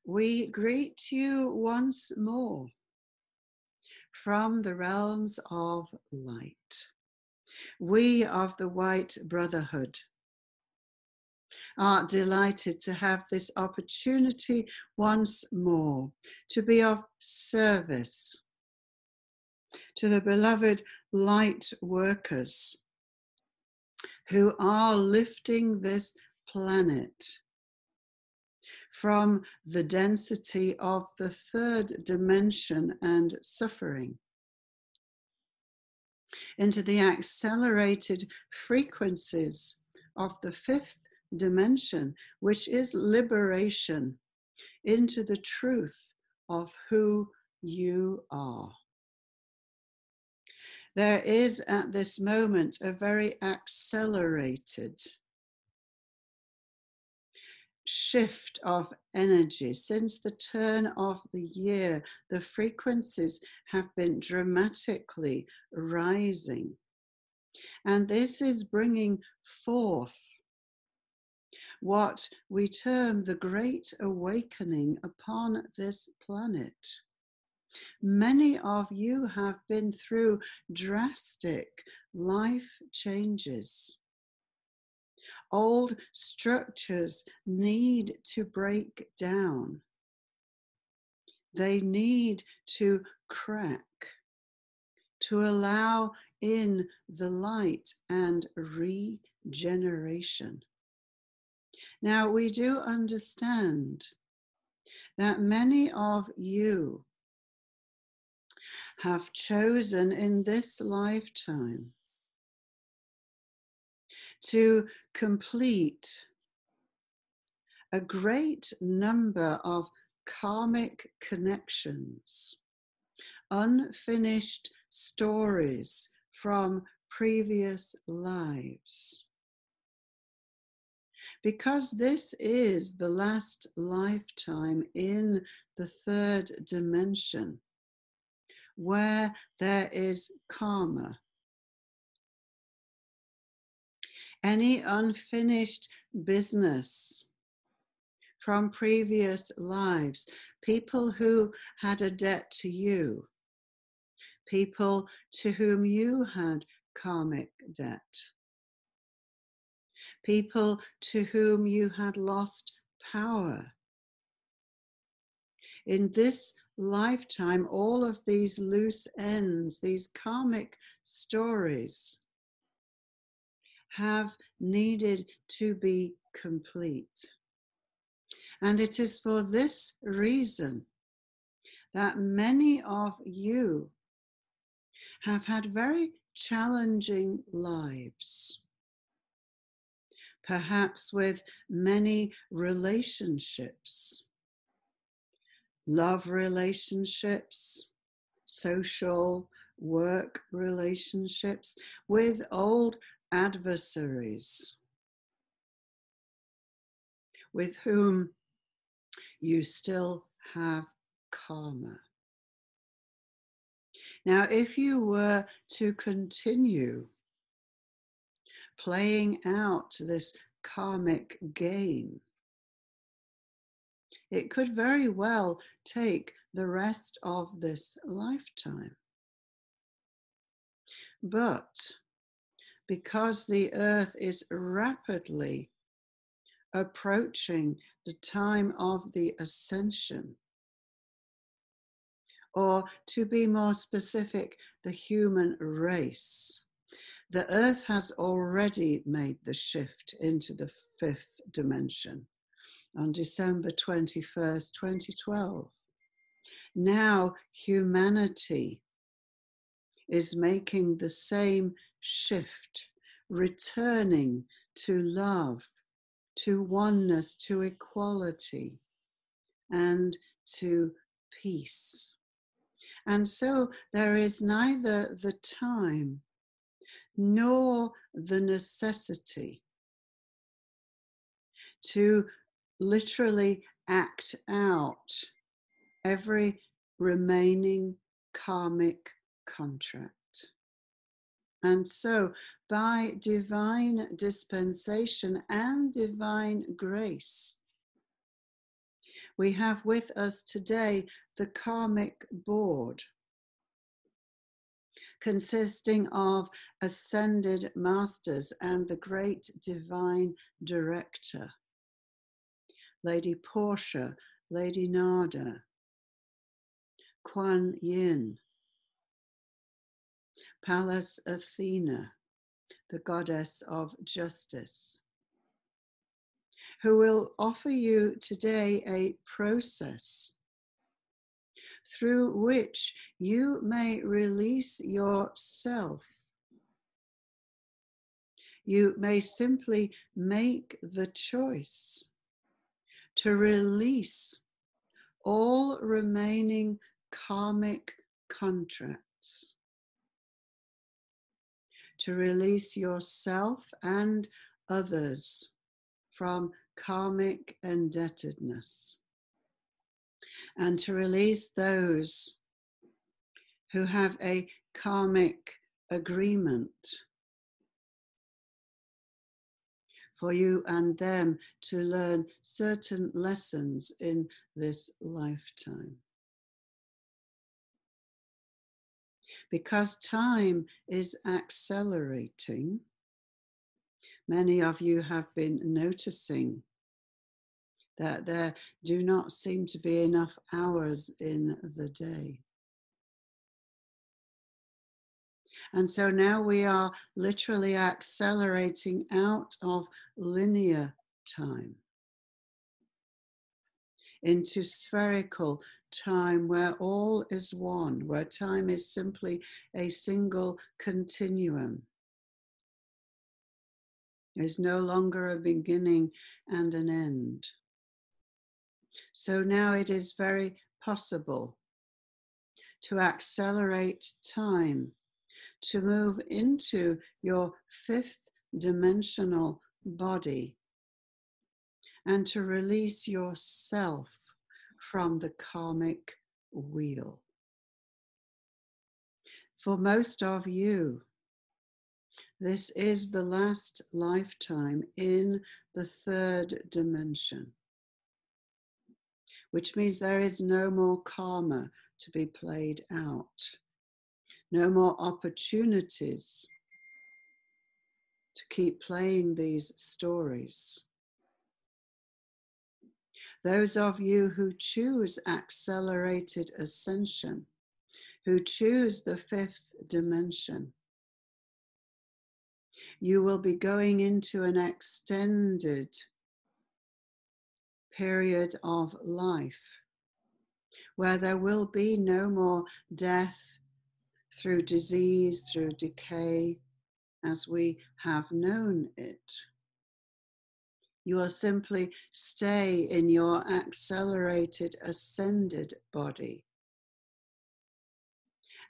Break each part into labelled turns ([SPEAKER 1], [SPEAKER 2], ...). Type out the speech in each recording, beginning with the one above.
[SPEAKER 1] We greet you once more from the realms of light. We of the White Brotherhood are delighted to have this opportunity once more to be of service to the beloved light workers who are lifting this planet from the density of the third dimension and suffering into the accelerated frequencies of the fifth dimension, which is liberation into the truth of who you are. There is at this moment a very accelerated shift of energy. Since the turn of the year, the frequencies have been dramatically rising. And this is bringing forth what we term the Great Awakening upon this planet. Many of you have been through drastic life changes. Old structures need to break down. They need to crack to allow in the light and regeneration. Now, we do understand that many of you have chosen in this lifetime to complete a great number of karmic connections, unfinished stories from previous lives. Because this is the last lifetime in the third dimension, where there is karma. Any unfinished business from previous lives, people who had a debt to you, people to whom you had karmic debt, people to whom you had lost power. In this lifetime, all of these loose ends, these karmic stories, have needed to be complete. And it is for this reason that many of you have had very challenging lives, perhaps with many relationships, love relationships, social work relationships, with old adversaries with whom you still have karma. Now, if you were to continue playing out this karmic game, it could very well take the rest of this lifetime. But because the earth is rapidly approaching the time of the ascension, or to be more specific, the human race, the earth has already made the shift into the fifth dimension on December 21st, 2012. Now humanity is making the same shift, returning to love, to oneness, to equality, and to peace. And so there is neither the time nor the necessity to literally act out every remaining karmic contract. And so, by divine dispensation and divine grace, We have with us today the Karmic Board, consisting of ascended masters and the great divine director, Lady Portia, Lady Nada, Kuan Yin, Pallas Athena, the goddess of justice, who will offer you today a process through which you may release yourself. You may simply make the choice to release all remaining karmic contracts, to release yourself and others from karmic indebtedness, and to release those who have a karmic agreement for you and them to learn certain lessons in this lifetime. Because time is accelerating, many of you have been noticing that there do not seem to be enough hours in the day. And so now we are literally accelerating out of linear time into spherical time, where all is one, where time is simply a single continuum. There's no longer a beginning and an end. So now it is very possible to accelerate time, to move into your fifth dimensional body, and to release yourself from the karmic wheel. For most of you, this is the last lifetime in the third dimension, which means there is no more karma to be played out, no more opportunities to keep playing these stories. Those of you who choose accelerated ascension, who choose the fifth dimension, you will be going into an extended period of life where there will be no more death through disease, through decay, as we have known it. You will simply stay in your accelerated ascended body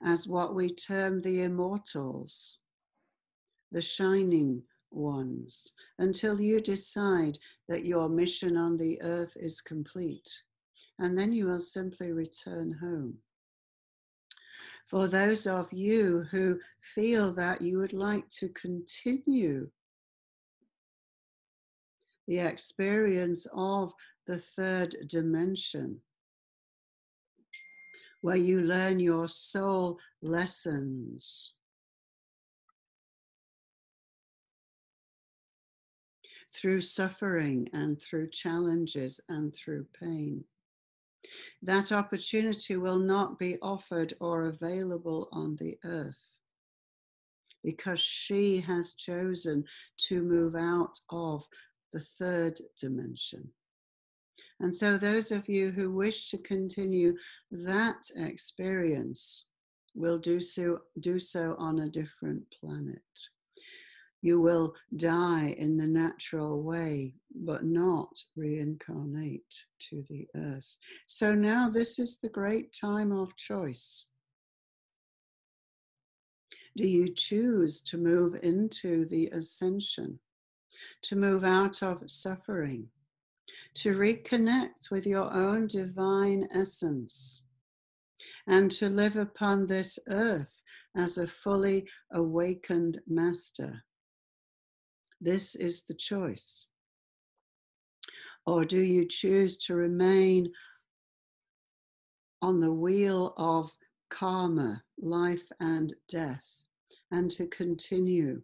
[SPEAKER 1] as what we term the immortals, the shining ones, until you decide that your mission on the earth is complete. And then you will simply return home. For those of you who feel that you would like to continue the experience of the third dimension, where you learn your soul lessons through suffering and through challenges and through pain, that opportunity will not be offered or available on the earth, because she has chosen to move out of the third dimension. And so those of you who wish to continue that experience will do so on a different planet. You will die in the natural way, but not reincarnate to the earth. So now this is the great time of choice. Do you choose to move into the ascension, to move out of suffering, to reconnect with your own divine essence, and to live upon this earth as a fully awakened master? This is the choice. Or do you choose to remain on the wheel of karma, life and death, and to continue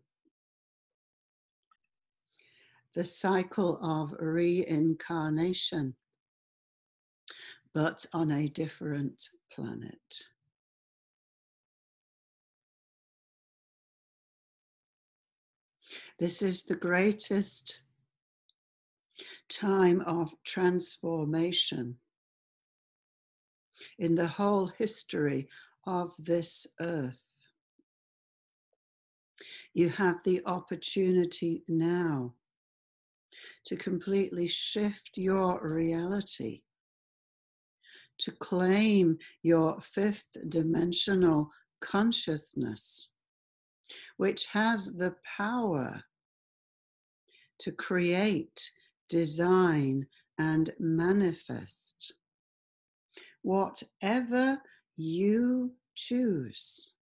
[SPEAKER 1] the cycle of reincarnation, but on a different planet? This is the greatest time of transformation in the whole history of this earth. You have the opportunity now to completely shift your reality, to claim your fifth dimensional consciousness, which has the power to create, design, and manifest whatever you choose,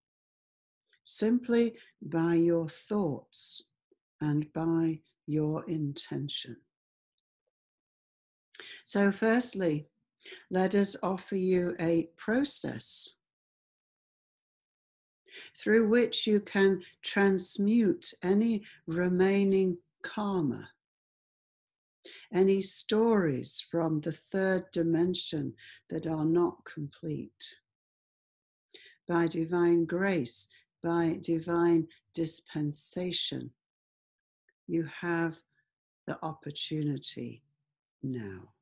[SPEAKER 1] simply by your thoughts and by your intention. So firstly, let us offer you a process through which you can transmute any remaining karma, any stories from the third dimension that are not complete. By divine grace, by divine dispensation, you have the opportunity now.